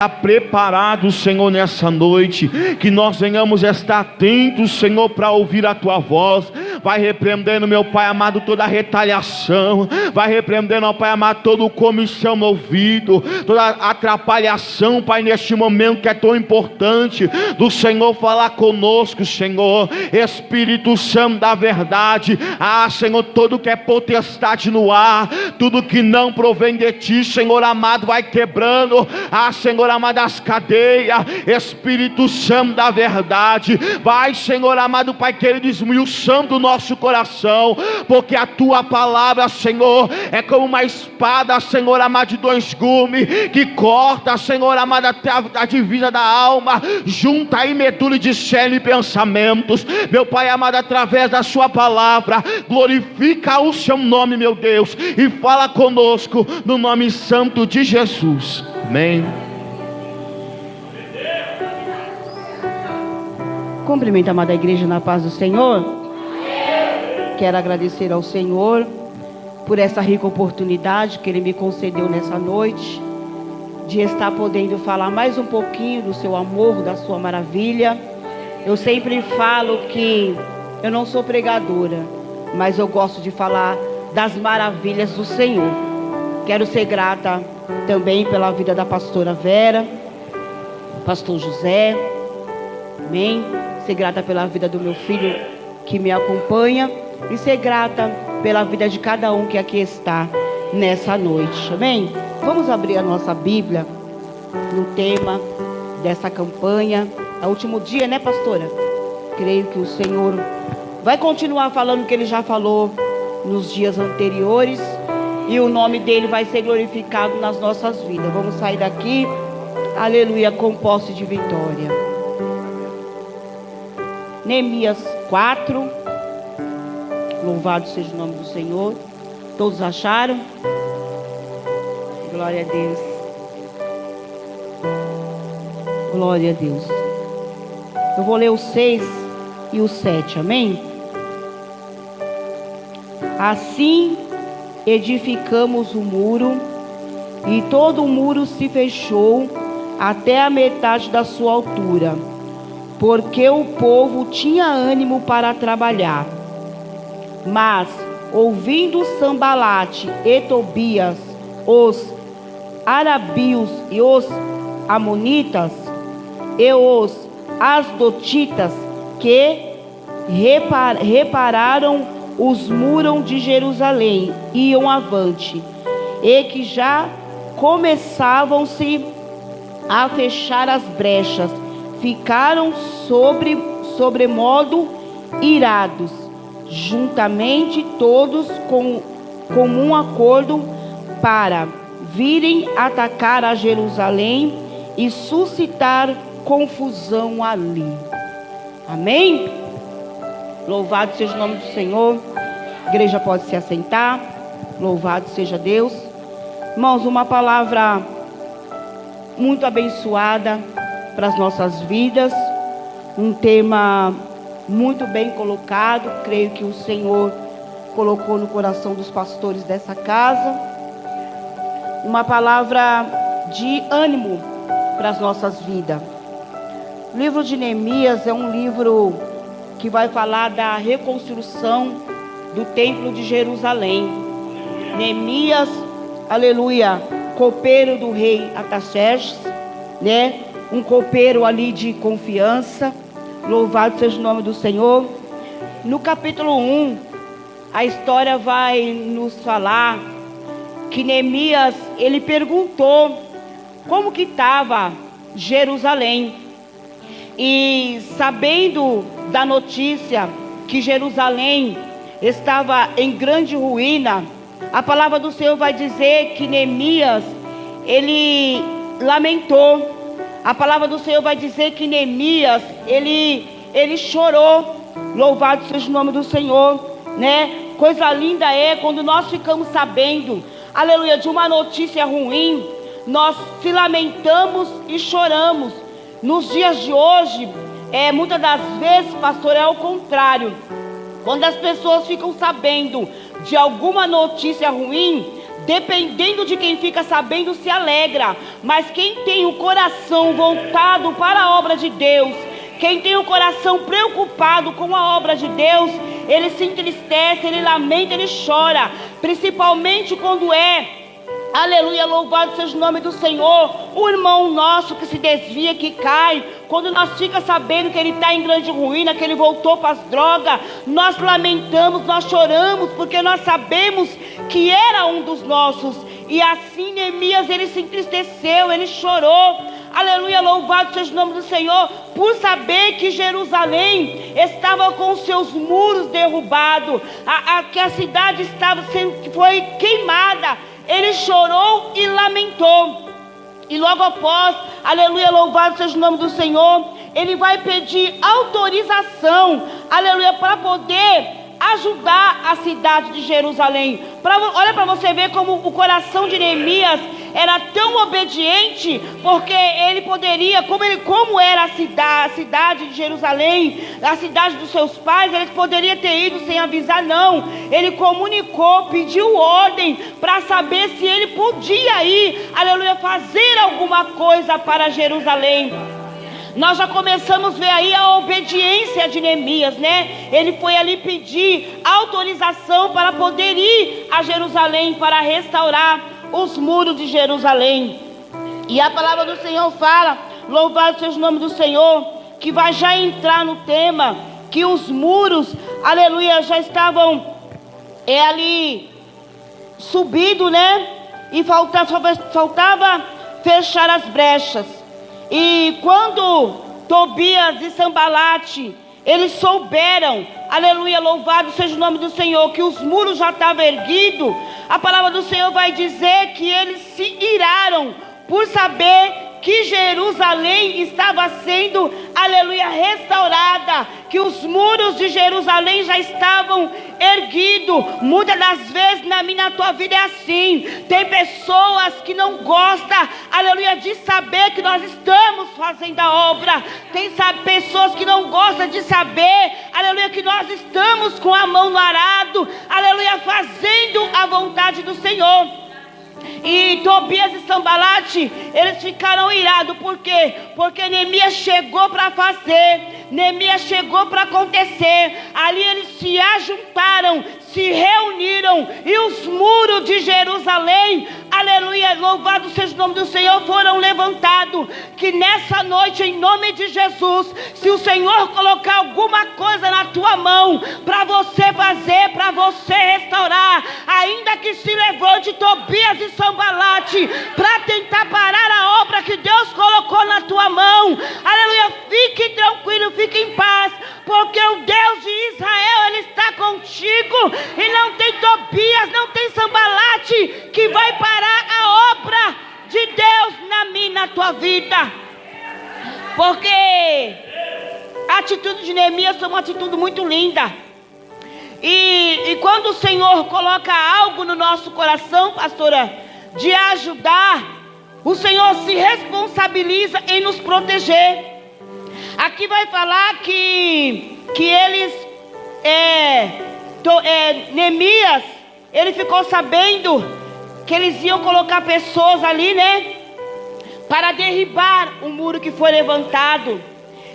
preparado, Senhor, nessa noite, que nós venhamos estar atentos, Senhor, para ouvir a Tua voz. Vai repreendendo, meu Pai amado, toda a retaliação, vai repreendendo, meu Pai amado, todo o comichão no ouvido, toda a atrapalhação, Pai, neste momento que é tão importante, do Senhor falar conosco, Senhor. Espírito Santo da verdade, Senhor, tudo que é potestade no ar, tudo que não provém de Ti, Senhor amado, vai quebrando, Senhor amado, as cadeias. Espírito Santo da verdade, vai, Senhor amado, Pai querido, esmiuçando o nosso coração, porque a Tua palavra, Senhor, é como uma espada, Senhor amado, de dois gumes, que corta, Senhor amado, até a divisa da alma, junta aí medula e discerne pensamentos. Meu Pai amado, através da Sua palavra, glorifica o Seu nome, meu Deus, e fala conosco, no nome santo de Jesus. Amém. Cumprimento a amada igreja na paz do Senhor. Quero agradecer ao Senhor por essa rica oportunidade que Ele me concedeu nessa noite, de estar podendo falar mais um pouquinho do Seu amor, da Sua maravilha. Eu sempre falo que eu não sou pregadora, mas eu gosto de falar das maravilhas do Senhor. Quero ser grata também pela vida da pastora Vera, pastor José, amém. Ser grata pela vida do meu filho que me acompanha, e ser grata pela vida de cada um que aqui está nessa noite, amém. Vamos abrir a nossa Bíblia no tema dessa campanha. É o último dia, né, pastora? Creio que o Senhor vai continuar falando o que Ele já falou nos dias anteriores, e o nome dEle vai ser glorificado nas nossas vidas. Vamos sair daqui, aleluia, com posse de vitória. Neemias 4. Louvado seja o nome do Senhor. Todos acharam? Glória a Deus. Glória a Deus. Eu vou ler o 6 e o 7, amém? Assim edificamos o muro, e todo o muro se fechou até a metade da sua altura, porque o povo tinha ânimo para trabalhar. Mas, ouvindo Sambalate e Tobias, os arabios e os amonitas e os asdotitas, que repararam os muros de Jerusalém, iam avante, e que já começavam-se a fechar as brechas, ficaram sobremodo irados, juntamente todos com um acordo, para virem atacar a Jerusalém e suscitar confusão ali. Amém? Louvado seja o nome do Senhor. A igreja pode se assentar. Louvado seja Deus. Irmãos, uma palavra muito abençoada para as nossas vidas. Um tema muito bem colocado. Creio que o Senhor colocou no coração dos pastores dessa casa. Uma palavra de ânimo para as nossas vidas. O livro de Neemias é um livro que vai falar da reconstrução do templo de Jerusalém. Neemias, aleluia, copeiro do rei Artaxerxes, né? Um copeiro ali de confiança. Louvado seja o nome do Senhor. No capítulo 1, a história vai nos falar que Neemias, ele perguntou como que estava Jerusalém. E sabendo da notícia que Jerusalém estava em grande ruína, a palavra do Senhor vai dizer que Neemias, ele lamentou. A palavra do Senhor vai dizer que Neemias, ele chorou. Louvado seja o nome do Senhor, né? Coisa linda é quando nós ficamos sabendo, aleluia, de uma notícia ruim, nós se lamentamos e choramos. Nos dias de hoje, muitas das vezes, pastor, é ao contrário. Quando as pessoas ficam sabendo de alguma notícia ruim, dependendo de quem fica sabendo, se alegra. Mas quem tem o coração voltado para a obra de Deus, quem tem o coração preocupado com a obra de Deus, ele se entristece, ele lamenta, ele chora. Principalmente quando aleluia, louvado seja o nome do Senhor, o irmão nosso que se desvia, que cai. Quando nós ficamos sabendo que ele está em grande ruína, que ele voltou para as drogas, nós lamentamos, nós choramos, porque nós sabemos que era um dos nossos. E assim Neemias, ele se entristeceu, ele chorou. Aleluia, louvado seja o nome do Senhor, por saber que Jerusalém estava com os seus muros derrubados, que a cidade foi queimada. Ele chorou e lamentou. E logo após, aleluia, louvado seja o nome do Senhor, ele vai pedir autorização, aleluia, para poder ajudar a cidade de Jerusalém. Olha para você ver como o coração de Neemias era tão obediente, porque ele poderia, como era a cidade de Jerusalém, a cidade dos seus pais, ele poderia ter ido sem avisar, não. Ele comunicou, pediu ordem para saber se ele podia ir, aleluia, fazer alguma coisa para Jerusalém. Nós já começamos a ver aí a obediência de Neemias, né? Ele foi ali pedir autorização para poder ir a Jerusalém, para restaurar os muros de Jerusalém. E a palavra do Senhor fala, louvado seja o nome do Senhor, que vai já entrar no tema, que os muros, aleluia, já estavam ali subidos, né? E faltava fechar as brechas. E quando Tobias e Sambalate, eles souberam, aleluia, louvado seja o nome do Senhor, que os muros já estavam erguidos, a palavra do Senhor vai dizer que eles se iraram por saber que Jerusalém estava sendo, aleluia, restaurada, que os muros de Jerusalém já estavam erguidos. Muitas das vezes na tua vida é assim. Tem pessoas que não gostam, aleluia, de saber que nós estamos fazendo a obra. Tem pessoas que não gostam de saber, aleluia, que nós estamos com a mão no arado, aleluia, fazendo a vontade do Senhor. E Tobias e Sambalate, eles ficaram irados. Por quê? Porque Neemias chegou para fazer, Neemias chegou para acontecer. Ali eles se ajuntaram, se reuniram, e os muros de Jerusalém, aleluia, louvado seja o nome do Senhor, foram levantados. Que nessa noite, em nome de Jesus, se o Senhor colocar alguma coisa na tua mão, para você fazer, para você restaurar, ainda que se levante Tobias e Sambalate, para tentar parar a obra que Deus colocou na tua mão, aleluia, fique tranquilo, fique em paz, porque o Deus de Israel, Ele está contigo. E não tem Tobias, não tem Sambalate que vai parar a obra de Deus na minha e na tua vida. Porque a atitude de Neemias foi uma atitude muito linda. E quando o Senhor coloca algo no nosso coração, pastora, de ajudar, o Senhor se responsabiliza em nos proteger. Aqui vai falar que eles, Neemias, ele ficou sabendo que eles iam colocar pessoas ali, né, para derribar o muro que foi levantado.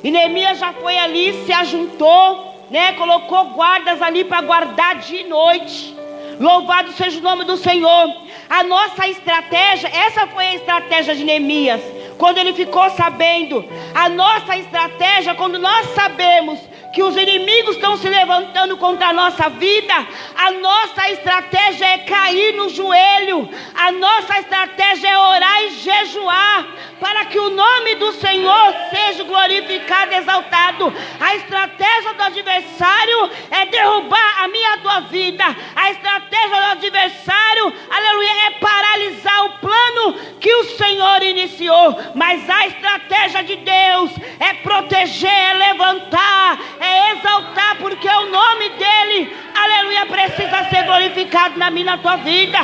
E Neemias já foi ali, se ajuntou, né, colocou guardas ali para guardar dia e noite. Louvado seja o nome do Senhor. A nossa estratégia, essa foi a estratégia de Neemias, quando ele ficou sabendo. A nossa estratégia, quando nós sabemos que os inimigos estão se levantando contra a nossa vida, a nossa estratégia é cair no joelho. A nossa estratégia é orar e jejuar, para que o nome do Senhor seja glorificado e exaltado. A estratégia do adversário é derrubar a minha e a tua vida. A estratégia do adversário, aleluia, é paralisar o plano que o Senhor iniciou. Mas a estratégia de Deus é proteger, é levantar, é exaltar, porque o nome dele, aleluia, precisa ser glorificado na minha e na tua vida.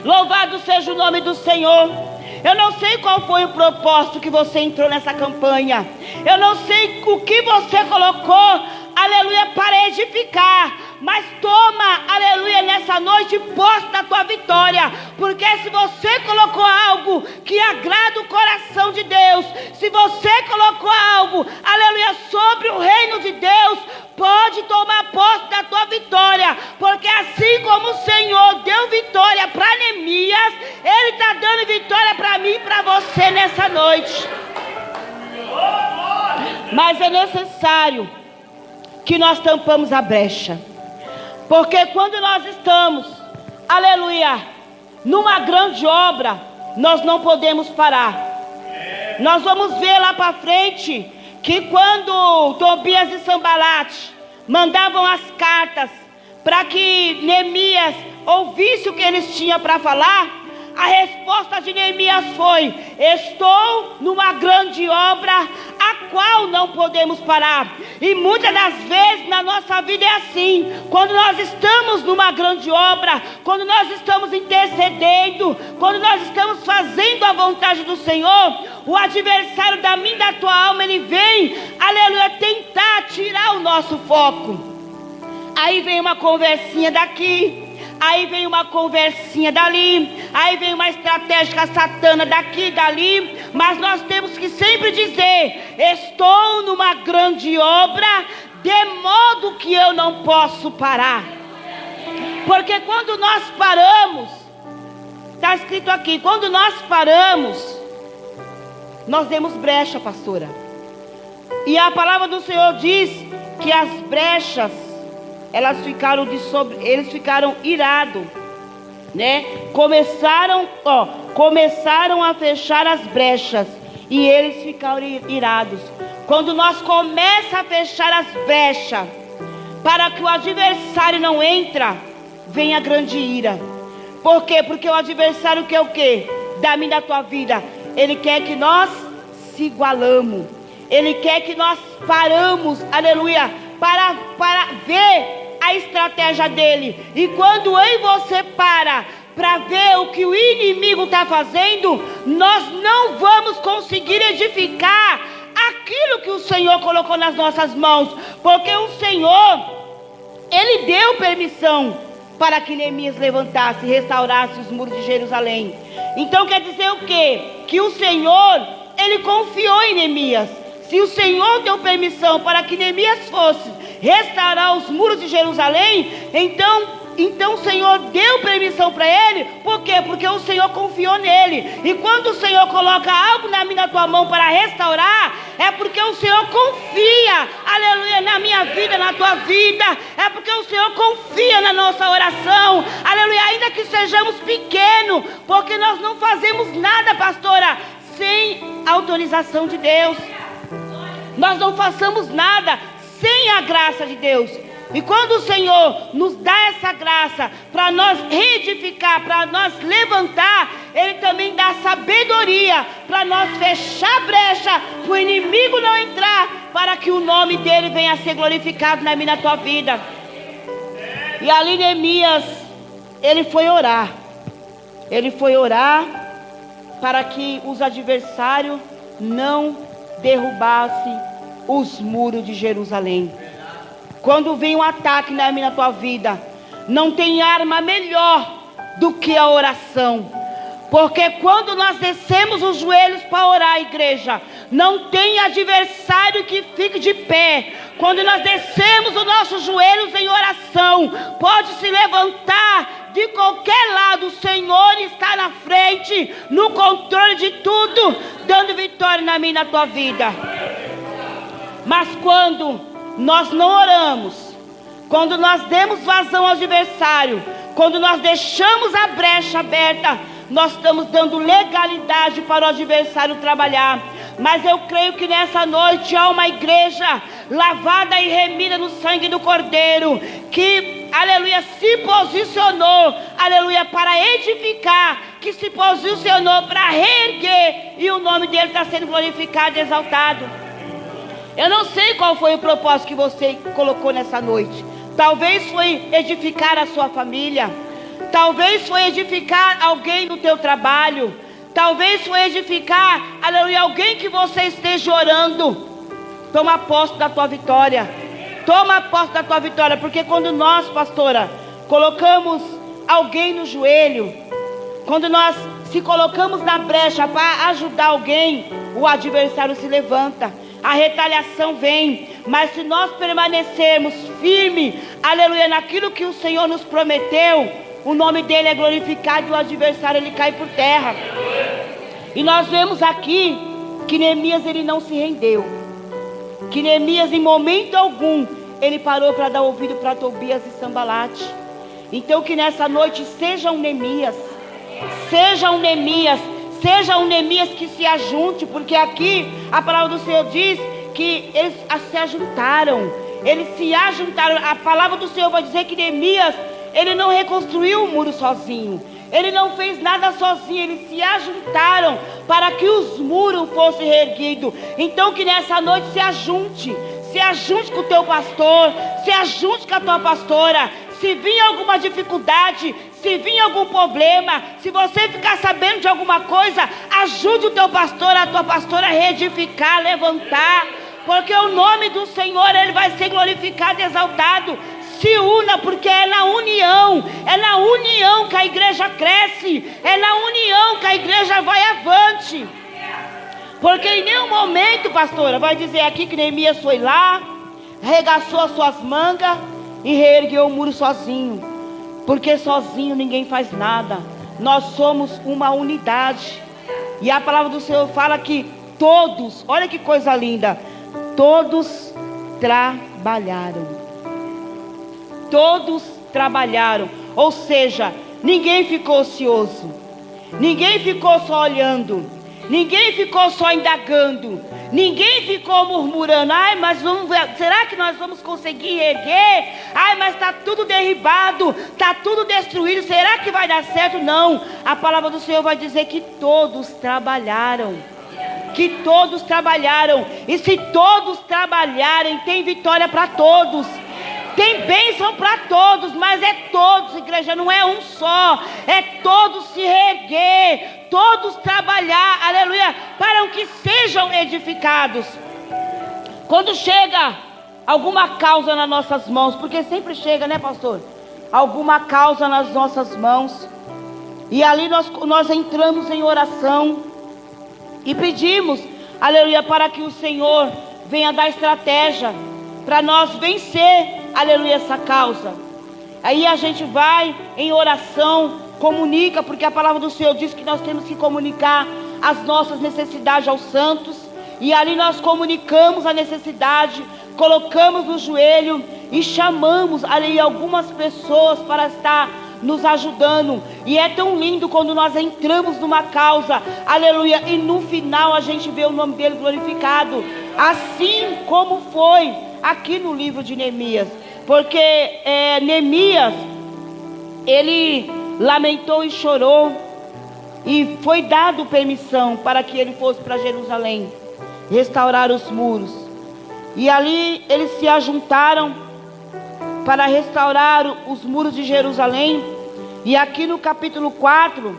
Louvado seja o nome do Senhor. Eu não sei qual foi o propósito que você entrou nessa campanha. Eu não sei o que você colocou, aleluia, para edificar. mas toma, aleluia, nessa noite posse da tua vitória, porque se você colocou algo que agrada o coração de Deus, se você colocou algo, aleluia, sobre o reino de Deus, pode tomar posse da tua vitória, porque assim como o Senhor deu vitória para Neemias, Ele está dando vitória para mim e para você nessa noite. Mas é necessário que nós tampamos a brecha, porque quando nós estamos, aleluia, numa grande obra, nós não podemos parar. Nós vamos ver lá para frente que quando Tobias e Sambalate mandavam as cartas para que Neemias ouvisse o que eles tinham para falar, a resposta de Neemias foi: estou numa grande obra a qual não podemos parar. E muitas das vezes na nossa vida é assim. Quando nós estamos numa grande obra, quando nós estamos intercedendo, quando nós estamos fazendo a vontade do Senhor, o adversário da minha e da tua alma, ele vem, aleluia, tentar tirar o nosso foco. Aí vem uma conversinha daqui, aí vem uma conversinha dali, aí vem uma estratégia satana daqui e dali, mas nós temos que sempre dizer: estou numa grande obra, de modo que eu não posso parar. Porque quando nós paramos, está escrito aqui, quando nós paramos, nós demos brecha, pastora. E a palavra do Senhor diz que as brechas, eles ficaram irados, né? Começaram a fechar as brechas e eles ficaram irados. Quando nós começamos a fechar as brechas para que o adversário não entre, vem a grande ira. Por quê? Porque o adversário quer o quê? Da minha e da tua vida. Ele quer que nós se igualamos. Ele quer que nós paramos, aleluia, para ver a estratégia dele. E quando eu e você para ver o que o inimigo está fazendo, nós não vamos conseguir edificar aquilo que o Senhor colocou nas nossas mãos, porque o Senhor, Ele deu permissão para que Neemias levantasse e restaurasse os muros de Jerusalém. Então quer dizer o quê? Que o Senhor, Ele confiou em Neemias. Se o Senhor deu permissão para que Neemias fosse restaurar os muros de Jerusalém, então o Senhor deu permissão para ele. Por quê? Porque o Senhor confiou nele. E quando o Senhor coloca algo na minha, na tua mão para restaurar, é porque o Senhor confia, aleluia, na minha vida, na tua vida. É porque o Senhor confia na nossa oração, aleluia, ainda que sejamos pequenos, porque nós não fazemos nada, pastora, sem autorização de Deus. Nós não façamos nada sem a graça de Deus. E quando o Senhor nos dá essa graça para nós reedificar, para nós levantar, Ele também dá sabedoria para nós fechar a brecha, para o inimigo não entrar, para que o nome dele venha a ser glorificado na minha, na tua vida. E ali Neemias, ele foi orar. Ele foi orar para que os adversários não derrubassem os muros de Jerusalém. Quando vem um ataque na minha, na tua vida, não tem arma melhor do que a oração. Porque quando nós descemos os joelhos para orar, igreja, não tem adversário que fique de pé. Quando nós descemos os nossos joelhos em oração, pode se levantar de qualquer lado, o Senhor está na frente, no controle de tudo, dando vitória na minha, na tua vida. Mas quando nós não oramos, quando nós demos vazão ao adversário, quando nós deixamos a brecha aberta, nós estamos dando legalidade para o adversário trabalhar. Mas eu creio que nessa noite há uma igreja lavada e remida no sangue do Cordeiro, que, aleluia, se posicionou, aleluia, para edificar, que se posicionou para reerguer, e o nome dele está sendo glorificado e exaltado. Eu não sei qual foi o propósito que você colocou nessa noite. Talvez foi edificar a sua família, talvez foi edificar alguém no teu trabalho, talvez foi edificar, aleluia, alguém que você esteja orando. Toma posse da tua vitória, Toma posse da tua vitória, porque quando nós, pastora, colocamos alguém no joelho, quando nós se colocamos na brecha para ajudar alguém, o adversário se levanta, a retaliação vem. Mas se nós permanecermos firmes, aleluia, naquilo que o Senhor nos prometeu, o nome dele é glorificado e o adversário ele cai por terra. E nós vemos aqui que Neemias ele não se rendeu, que Neemias em momento algum ele parou para dar ouvido para Tobias e Sambalate. Então que nessa noite seja um Neemias, seja um Neemias, seja um Neemias que se ajunte, porque aqui a palavra do Senhor diz que eles se ajuntaram, a palavra do Senhor vai dizer que Neemias, ele não reconstruiu o muro sozinho, ele não fez nada sozinho, eles se ajuntaram para que os muros fossem reerguidos. Então que nessa noite se ajunte com o teu pastor, se ajunte com a tua pastora. Se vir alguma dificuldade, se vir algum problema, se você ficar sabendo de alguma coisa, ajude o teu pastor, a tua pastora a reedificar, a levantar, porque o nome do Senhor ele vai ser glorificado e exaltado. Se una, porque é na união que a igreja cresce, é na união que a igreja vai avante. Porque em nenhum momento, pastora, vai dizer aqui que Neemias foi lá, arregaçou as suas mangas e reergueu o muro sozinho, porque sozinho ninguém faz nada. Nós somos uma unidade, e a palavra do Senhor fala que todos, olha que coisa linda, todos trabalharam, ou seja, ninguém ficou ocioso, ninguém ficou só olhando, ninguém ficou só indagando, ninguém ficou murmurando, ai, mas vamos ver, será que nós vamos conseguir erguer? Ai, mas está tudo derribado, está tudo destruído, será que vai dar certo? Não, a palavra do Senhor vai dizer que todos trabalharam, e se todos trabalharem, tem vitória para todos, tem bênção para todos, mas é todos, igreja, não é um só, é todos se reerguer, todos trabalhar, aleluia, para que sejam edificados. Quando chega alguma causa nas nossas mãos, porque sempre chega, né, pastor? Alguma causa nas nossas mãos, e ali nós entramos em oração e pedimos, aleluia, para que o Senhor venha dar estratégia para nós vencer, aleluia, essa causa. Aí a gente vai em oração, comunica, porque a palavra do Senhor diz que nós temos que comunicar as nossas necessidades aos santos, e ali nós comunicamos a necessidade, colocamos no joelho e chamamos ali algumas pessoas para estar nos ajudando. E é tão lindo quando nós entramos numa causa, aleluia, e no final a gente vê o nome dele glorificado, assim como foi aqui no livro de Neemias, porque Neemias, ele lamentou e chorou, e foi dado permissão para que ele fosse para Jerusalém, restaurar os muros, e ali eles se ajuntaram para restaurar os muros de Jerusalém. E aqui no capítulo 4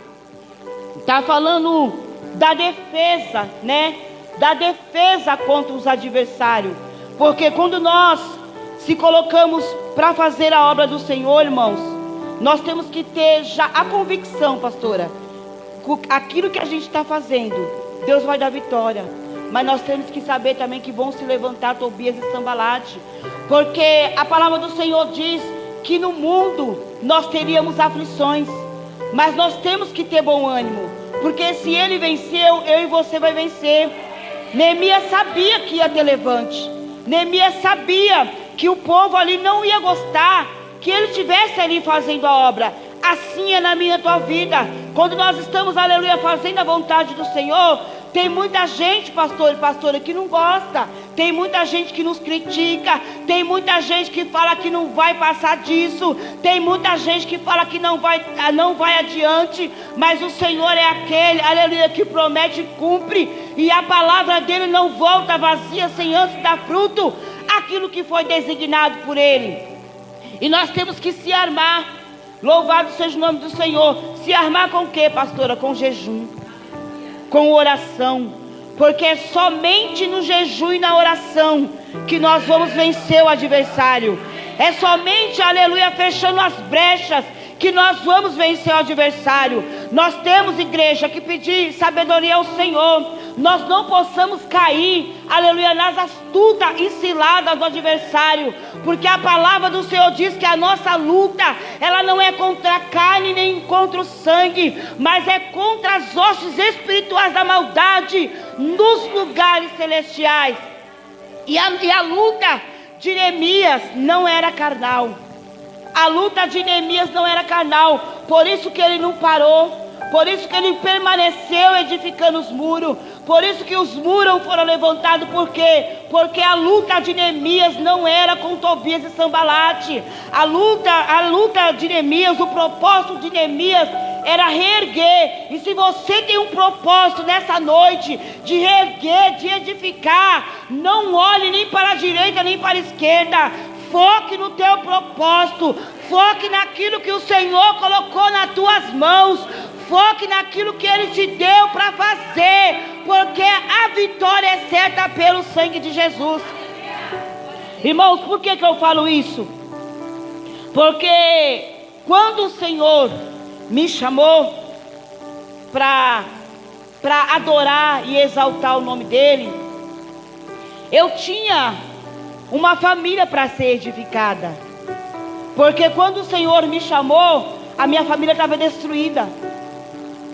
está falando da defesa, né? Da defesa contra os adversários, porque quando nós se colocamos para fazer a obra do Senhor, irmãos, nós temos que ter já a convicção, pastora, aquilo que a gente está fazendo, Deus vai dar vitória. Mas nós temos que saber também que vão se levantar Tobias e Sambalate, porque a palavra do Senhor diz que no mundo nós teríamos aflições, mas nós temos que ter bom ânimo, porque se ele venceu, eu e você vai vencer. Neemias sabia que ia ter levante, Neemias sabia que o povo ali não ia gostar que ele estivesse ali fazendo a obra. Assim é na minha e tua vida, quando nós estamos, aleluia, fazendo a vontade do Senhor. Tem muita gente, pastor e pastora, que não gosta, tem muita gente que nos critica, tem muita gente que fala que não vai passar disso, tem muita gente que fala que não vai adiante, mas o Senhor é aquele, aleluia, que promete e cumpre, e a palavra dele não volta vazia sem antes dar fruto aquilo que foi designado por ele. E nós temos que se armar, louvado seja o nome do Senhor. Se armar com o que, pastora? Com jejum, com oração, porque é somente no jejum e na oração que nós vamos vencer o adversário. É somente, aleluia, fechando as brechas que nós vamos vencer o adversário. Nós temos, igreja, que pedir sabedoria ao Senhor. Nós não possamos cair, aleluia, nas astutas e ciladas do adversário, porque a palavra do Senhor diz que a nossa luta, ela não é contra a carne nem contra o sangue, mas é contra as hostes espirituais da maldade nos lugares celestiais. E a luta de Neemias não era carnal. A luta de Neemias não era carnal, por isso que ele não parou, por isso que ele permaneceu edificando os muros, por isso que os muros foram levantados. Por quê? Porque a luta de Neemias não era com Tobias e Sambalate. A luta de Neemias, o propósito de Neemias era reerguer. E se você tem um propósito nessa noite de reerguer, de edificar, não olhe nem para a direita nem para a esquerda. Foque no teu propósito, foque naquilo que o Senhor colocou nas tuas mãos, foque naquilo que Ele te deu para fazer, porque a vitória é certa pelo sangue de Jesus. Irmãos, por que eu falo isso? Porque quando o Senhor me chamou para adorar e exaltar o nome dEle, eu tinha uma família para ser edificada. Porque quando o Senhor me chamou, a minha família estava destruída.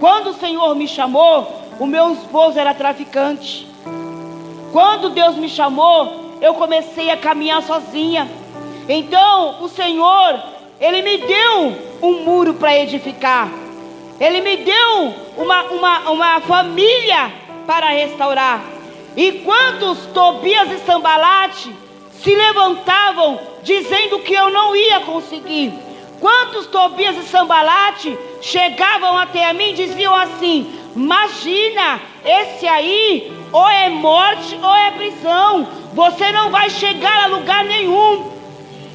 Quando o Senhor me chamou, o meu esposo era traficante. Quando Deus me chamou, eu comecei a caminhar sozinha. Então o Senhor, Ele me deu um muro para edificar. Ele me deu uma família para restaurar. E quantos Tobias e Sambalate se levantavam dizendo que eu não ia conseguir? Quantos Tobias e Sambalate chegavam até a mim e diziam assim: imagina, esse aí ou é morte ou é prisão, você não vai chegar a lugar nenhum.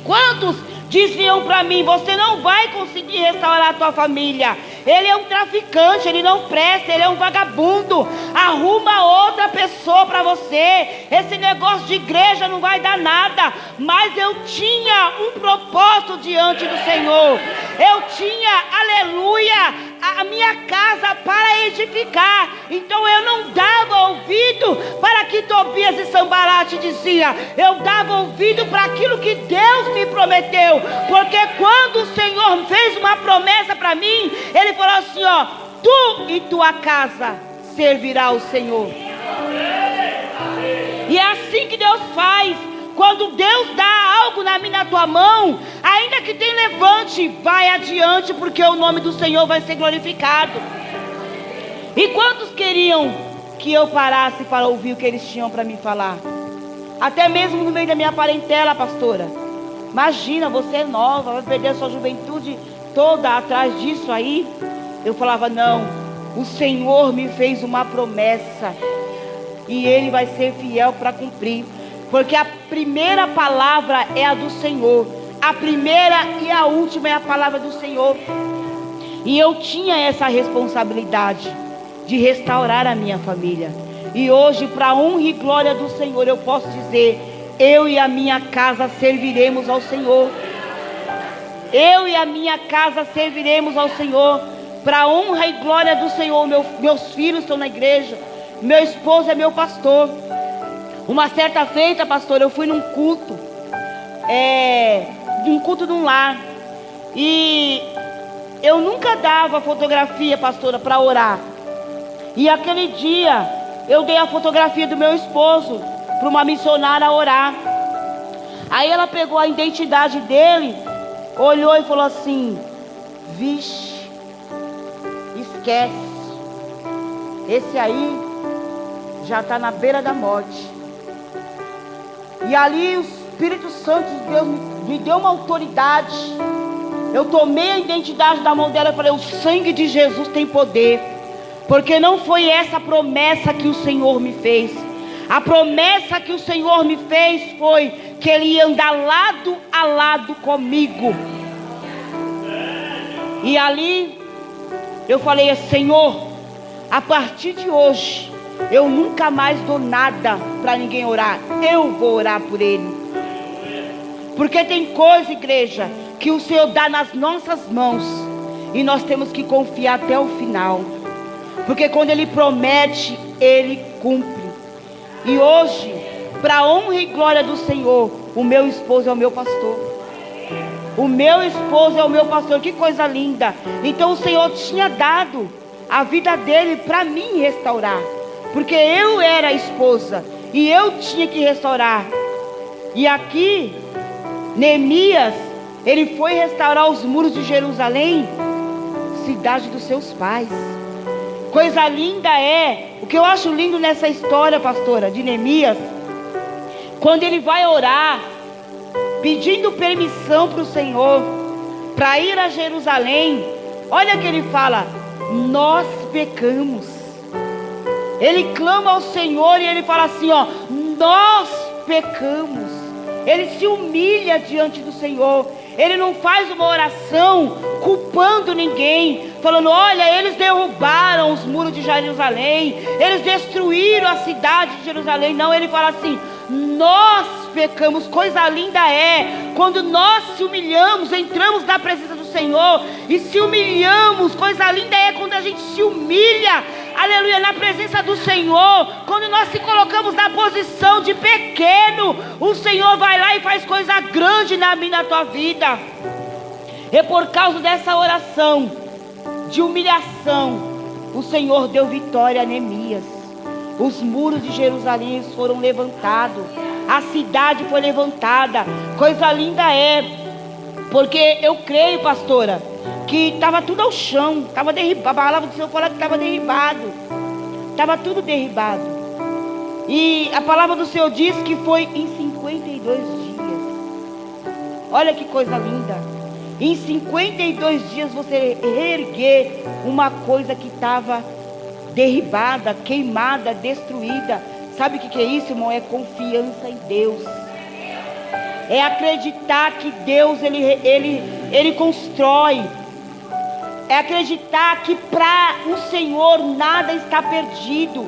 Quantos diziam para mim: você não vai conseguir restaurar a tua família, ele é um traficante, ele não presta, ele é um vagabundo, arruma outra pessoa para você, esse negócio de igreja não vai dar nada. Mas eu tinha um propósito diante do Senhor, eu tinha, aleluia, a minha casa para edificar. Então eu não dava ouvido para que Tobias e Sambalate dizia, eu dava ouvido para aquilo que Deus me prometeu. Porque quando o Senhor fez uma promessa para mim, Ele falou assim, ó: tu e tua casa servirá ao Senhor. E é assim que Deus faz. Quando Deus dá algo na minha, na tua mão, ainda que tenha levante, vai adiante, porque o nome do Senhor vai ser glorificado. E quantos queriam que eu parasse para ouvir o que eles tinham para me falar? Até mesmo no meio da minha parentela, pastora. Imagina, você é nova, vai perder a sua juventude toda atrás disso aí. Eu falava, não, o Senhor me fez uma promessa e Ele vai ser fiel para cumprir. Porque a primeira palavra é a do Senhor, a primeira e a última é a palavra do Senhor. E eu tinha essa responsabilidade de restaurar a minha família. E hoje, para a honra e glória do Senhor, eu posso dizer, eu e a minha casa serviremos ao Senhor. Eu e a minha casa serviremos ao Senhor. Para a honra e glória do Senhor. Meus filhos estão na igreja, meu esposo é meu pastor. Uma certa feita, pastor, eu fui num culto, de um lar, e eu nunca dava fotografia, pastora, para orar. E aquele dia eu dei a fotografia do meu esposo para uma missionária orar. Aí ela pegou a identidade dele, olhou e falou assim: vixe, esquece, esse aí já está na beira da morte. E ali o Espírito Santo de Deus me deu uma autoridade. Eu tomei a identidade da mão dela e falei: o sangue de Jesus tem poder. Porque não foi essa a promessa que o Senhor me fez. A promessa que o Senhor me fez foi que Ele ia andar lado a lado comigo. E ali eu falei: Senhor, a partir de hoje eu nunca mais dou nada para ninguém orar. Eu vou orar por ele. Porque tem coisa, igreja, que o Senhor dá nas nossas mãos e nós temos que confiar até o final. Porque quando Ele promete, Ele cumpre. E hoje, para a honra e glória do Senhor, o meu esposo é o meu pastor. O meu esposo é o meu pastor. Que coisa linda. Então o Senhor tinha dado a vida dele para mim restaurar. Porque eu era a esposa e eu tinha que restaurar. E aqui, Neemias, ele foi restaurar os muros de Jerusalém, cidade dos seus pais. Coisa linda é, o que eu acho lindo nessa história, pastora, de Neemias, quando ele vai orar, pedindo permissão para o Senhor, para ir a Jerusalém, olha que ele fala: nós pecamos. Ele clama ao Senhor e ele fala assim, ó: nós pecamos. Ele se humilha diante do Senhor. Ele não faz uma oração culpando ninguém, falando: olha, eles derrubaram os muros de Jerusalém, eles destruíram a cidade de Jerusalém. Não, ele fala assim: nós pecamos. Coisa linda é quando nós se humilhamos, entramos na presença do Senhor e se humilhamos. Coisa linda é quando a gente se humilha, aleluia, na presença do Senhor. Quando nós se colocamos na posição de pequeno, o Senhor vai lá e faz coisa grande na minha, na tua vida. E por causa dessa oração de humilhação, o Senhor deu vitória a Neemias. Os muros de Jerusalém foram levantados, a cidade foi levantada. Coisa linda é, porque eu creio, pastora, que estava tudo ao chão, estava derribado. A palavra do Senhor fala que estava derribado, estava tudo derribado. E a palavra do Senhor diz que foi em 52 dias. Olha que coisa linda. Em 52 dias você reerguer uma coisa que estava derribada, queimada, destruída. Sabe o que é isso, irmão? É confiança em Deus. É acreditar que Deus ele constrói. É acreditar que para o Senhor nada está perdido.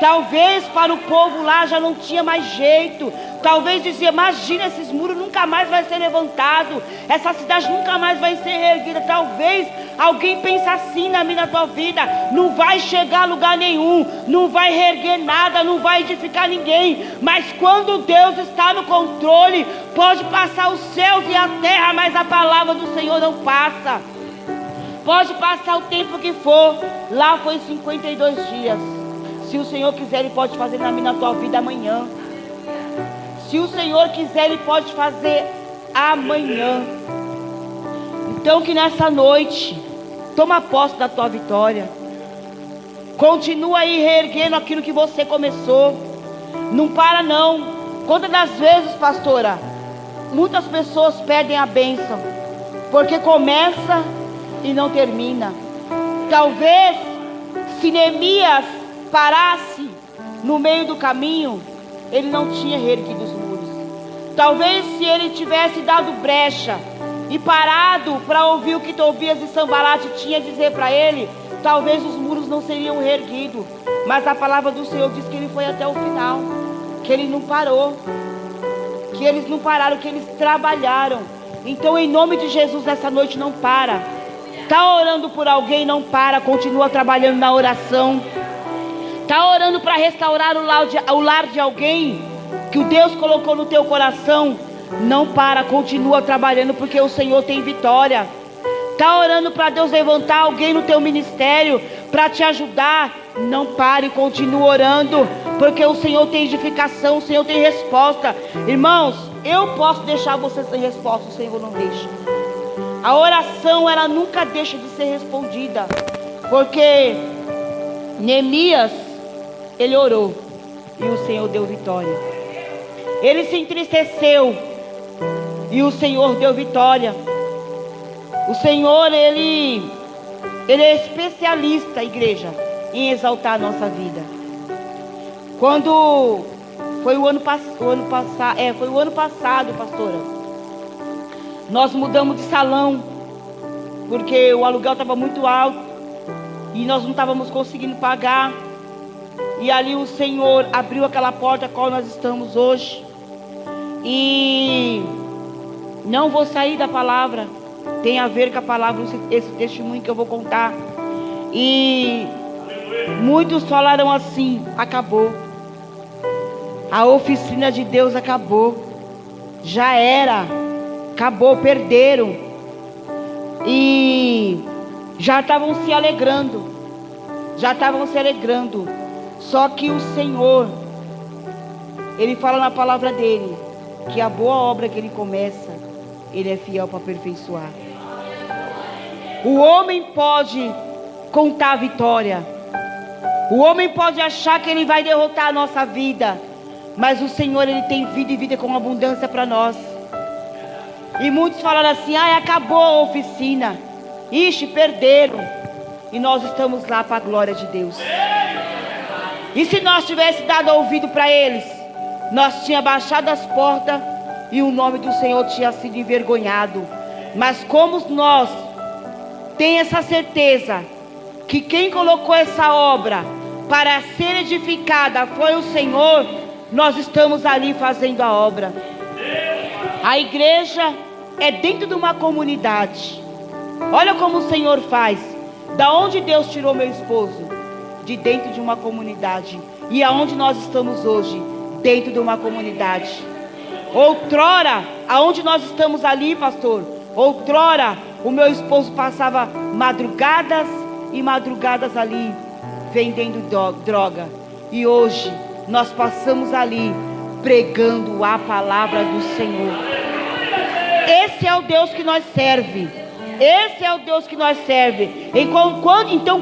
Talvez para o povo lá já não tinha mais jeito. Talvez dizia: imagina, esses muros nunca mais vai ser levantado, essa cidade nunca mais vai ser erguida. Talvez alguém pense assim na minha, na tua vida: não vai chegar a lugar nenhum, não vai reerguer nada, não vai edificar ninguém. Mas quando Deus está no controle, pode passar os céus e a terra, mas a palavra do Senhor não passa. Pode passar o tempo que for. Lá foi 52 dias. Se o Senhor quiser, Ele pode fazer na minha, na tua vida amanhã. Se o Senhor quiser, Ele pode fazer amanhã. Então que nessa noite, toma posse da tua vitória. Continua aí reerguendo aquilo que você começou. Não para não. Quantas das vezes, pastora, muitas pessoas perdem a bênção porque começa e não termina. Talvez se Neemias parasse no meio do caminho, ele não tinha reerguido os muros. Talvez se ele tivesse dado brecha e parado para ouvir o que Tobias e Sanbalate tinha a dizer para ele, talvez os muros não seriam reerguidos. Mas a palavra do Senhor diz que ele foi até o final, que ele não parou, que eles não pararam, que eles trabalharam. Então, em nome de Jesus, nessa noite, não para. Está orando por alguém, não para, continua trabalhando na oração. Está orando para restaurar o lar de alguém que o Deus colocou no teu coração, não para, continua trabalhando, porque o Senhor tem vitória. Está orando para Deus levantar alguém no teu ministério para te ajudar, não pare, continua orando, porque o Senhor tem edificação, o Senhor tem resposta. Irmãos, eu posso deixar você sem resposta, o Senhor não deixa. A oração, ela nunca deixa de ser respondida, porque Neemias, ele orou e o Senhor deu vitória. Ele se entristeceu e o Senhor deu vitória. O Senhor, ele é especialista, igreja, em exaltar a nossa vida. Quando foi o ano passado, pastora, nós mudamos de salão porque o aluguel estava muito alto e nós não estávamos conseguindo pagar. E ali o Senhor abriu aquela porta a qual nós estamos hoje. E não vou sair da palavra. Tem a ver com a palavra, esse testemunho que eu vou contar. E muitos falaram assim: acabou. A oficina de Deus acabou. Já era. Acabou, perderam. E já estavam se alegrando. Só que o Senhor, Ele fala na palavra dele que a boa obra que Ele começa, Ele é fiel para aperfeiçoar. O homem pode contar a vitória. O homem pode achar que ele vai derrotar a nossa vida. Mas o Senhor, Ele tem vida e vida com abundância para nós. E muitos falaram assim: acabou a oficina. Ixi, perderam. E nós estamos lá para a glória de Deus. E se nós tivéssemos dado ouvido para eles, nós tínhamos baixado as portas e o nome do Senhor tinha sido envergonhado. Mas como nós temos essa certeza que quem colocou essa obra para ser edificada foi o Senhor, nós estamos ali fazendo a obra. A igreja é dentro de uma comunidade. Olha como o Senhor faz. Da onde Deus tirou meu esposo? De dentro de uma comunidade. E aonde nós estamos hoje? Dentro de uma comunidade. Outrora, aonde nós estamos ali, pastor? Outrora, o meu esposo passava madrugadas e madrugadas ali, vendendo droga. E hoje, nós passamos ali, pregando a palavra do Senhor. Esse é o Deus que nós serve. Então,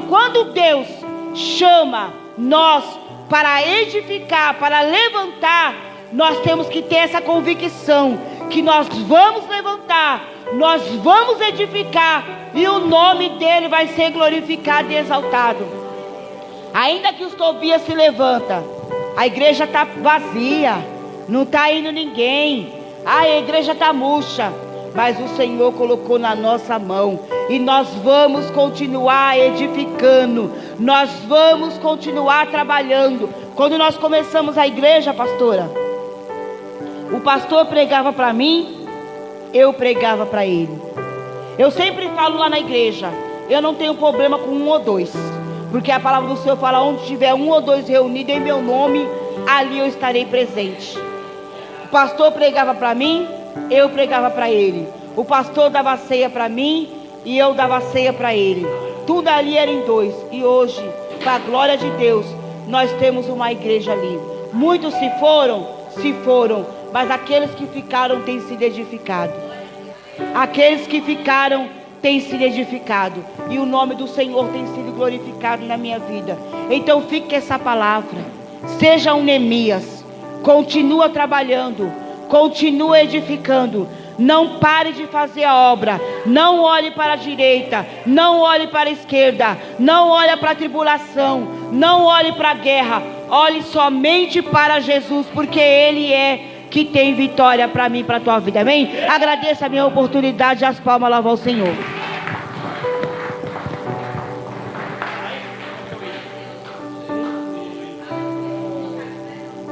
quando Deus chama nós para edificar, para levantar, nós temos que ter essa convicção que nós vamos levantar, nós vamos edificar e o nome dele vai ser glorificado e exaltado. Ainda que os Tobias se levanta, a igreja está vazia, não está indo ninguém, a igreja está murcha. Mas o Senhor colocou na nossa mão. E nós vamos continuar edificando. Nós vamos continuar trabalhando. Quando nós começamos a igreja, pastora, o pastor pregava para mim, eu pregava para ele. Eu sempre falo lá na igreja, eu não tenho problema com 1 ou 2. Porque a palavra do Senhor fala: onde tiver 1 ou 2 reunidos em meu nome, ali eu estarei presente. O pastor pregava para mim, eu pregava para ele. O pastor dava ceia para mim e eu dava ceia para ele. Tudo ali era em 2. E hoje, para a glória de Deus, nós temos uma igreja ali. Muitos se foram, mas aqueles que ficaram têm sido edificados. E o nome do Senhor tem sido glorificado na minha vida. Então fique com essa palavra. Seja um Neemias. Continua trabalhando. Continua edificando. Não pare de fazer a obra. Não olhe para a direita. Não olhe para a esquerda. Não olhe para a tribulação. Não olhe para a guerra. Olhe somente para Jesus, porque Ele é que tem vitória para mim e para a tua vida. Amém? Agradeça a minha oportunidade e as palmas, louvar ao Senhor.